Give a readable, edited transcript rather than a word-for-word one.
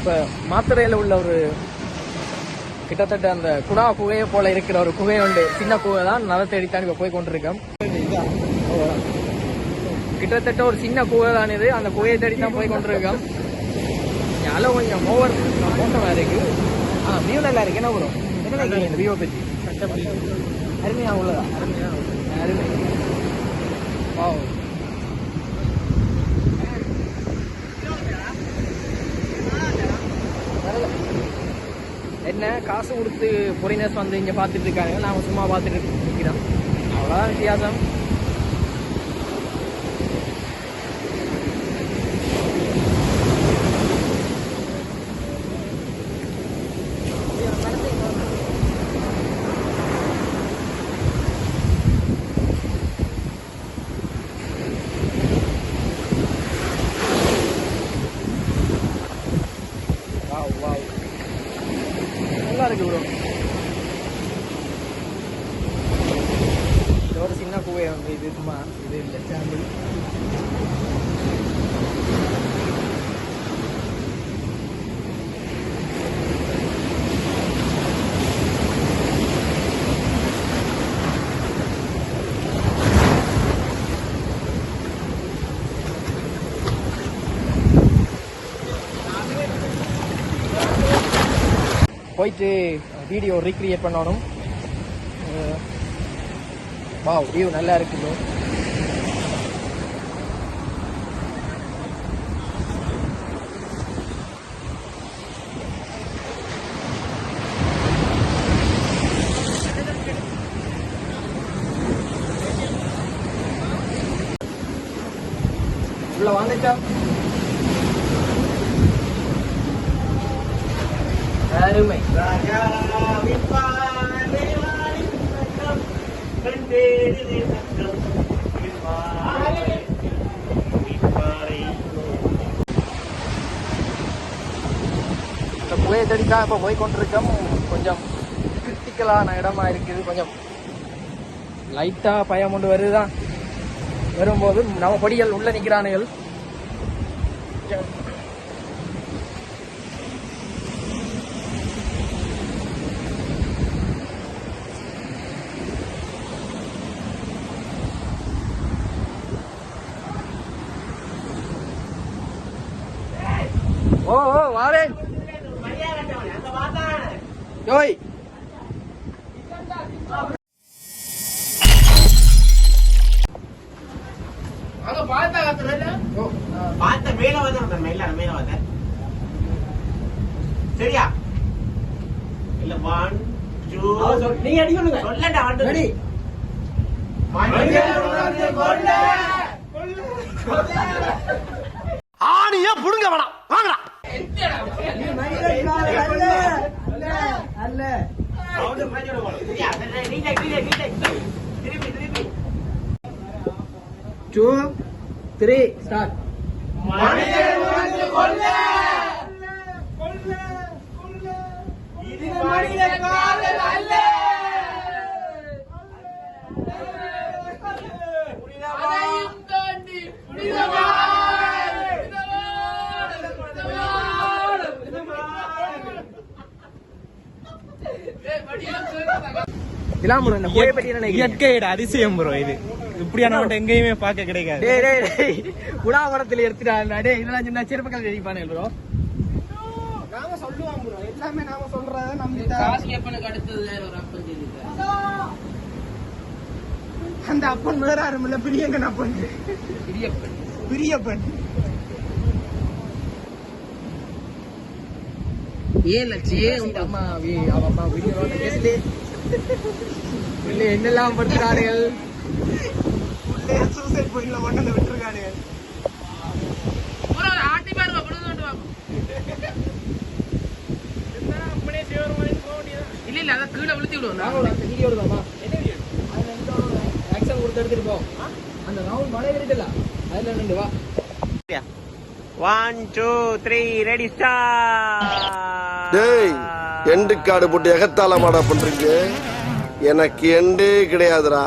இப்போ மாத்திரையில் உள்ள ஒரு கிட்டத்தட்ட அந்த குடா குகையை போல இருக்கிற ஒரு குகை உண்டு. சின்ன குகை தான், நல தேடித்தான் இப்போ போய் கொண்டிருக்கோம். கிட்டத்தட்ட ஒரு சின்ன குகை தான் இது. அந்த குகையை தேடித்தான் போய் கொண்டிருக்கோம். அளவு கொஞ்சம் ஓவர் மோசமாக இருக்கு. வியூ நல்லா இருக்கு. என்ன வரும் என்ன வியூவை பற்றி அருமையாக உள்ளதா? அருமை. என்ன காசு கொடுத்து ஃபாரினர்ஸ் வந்து இங்கே பார்த்துட்டு இருக்காங்க, நாங்கள் சும்மா பார்த்துட்டு இருக்கிறோம். அவ்வளோதான் வித்தியாசம். நல்லா இருக்கு ப்ரோ. இது ஒரு சின்ன குகை வந்து, இது சும்மா இது இல்லை சாம்பிள். போயிட்டு வீடியோ ரீக்ரியேட் பண்ணணும். வாவ், வியூ நல்லா இருக்கு ப்ரோ. உள்ள வந்துட்டா அருமை. புகையை தேடிக்கா இப்போ போய் கொண்டிருக்கோம். கொஞ்சம் கிரிட்டிக்கலான இடமா இருக்குது. கொஞ்சம் லைட்டா பயம் கொண்டு வருதுதான். வரும்போது நம்ம பொடிகள் உள்ள நிற்கிறானுகள். ஓ ஓ வாரே யோய் அங்க பாத்தா கத்துறல பாத்த மேல வந்த மேல வந்த சரியா இல்ல 1 2 நீங்க அடிக்கணுங்க சொல்லடா ரெடி ஆணிய புடுங்க வேணாம் வாங்கடா. அல்ல சவுண்ட் மேஜர் போடு. திருப்பி 2 3 ஸ்டார்ட். மனிதன் வந்து கொல்ல கொல்ல கொல்ல இது மனித காதல் அல்ல. அதையும் தாண்டி புனிதமான அதிசயம் ப்ரோ. இது இப்படியான எங்கேயுமே பார்க்க கிடைக்காது. உலாவரத்தில் எடுத்துட்டாங்க. இதெல்லாம் சின்ன சிறப்புகள் தெரிவிப்பானே ப்ரோ. நாம சொல்லுவோம் ப்ரோ, எல்லாமே நாம சொல்றத அந்த அப்பன் வேற ஆரம்பில்ல, பிரியங்கன் அப்பன். பிரியப்பன் ஏன் லட்சியே உங்க அம்மா அம்மா வீடியோ என்னெல்லாம் படுத்துறார்கள். சூசைட் பாயிண்ட்ல கொண்டு விட்டுருக்கானுங்க. இல்ல இல்ல அத கீழே விழுத்தி விடுவோம். வீடியோடு தாமா ஆக்சன் கொடுத்து எடுத்துட்டு போ. அந்த ரவுண்ட் மழை இருக்குல்ல அதுல நின்று வா. 1 2 3 ரெடி ஸ்டார்ட். டேய் எண்டு காடு போட்டு எகத்தால மாடா பண்றீங்க. எனக்கு எண்டே கிடையாதுடா.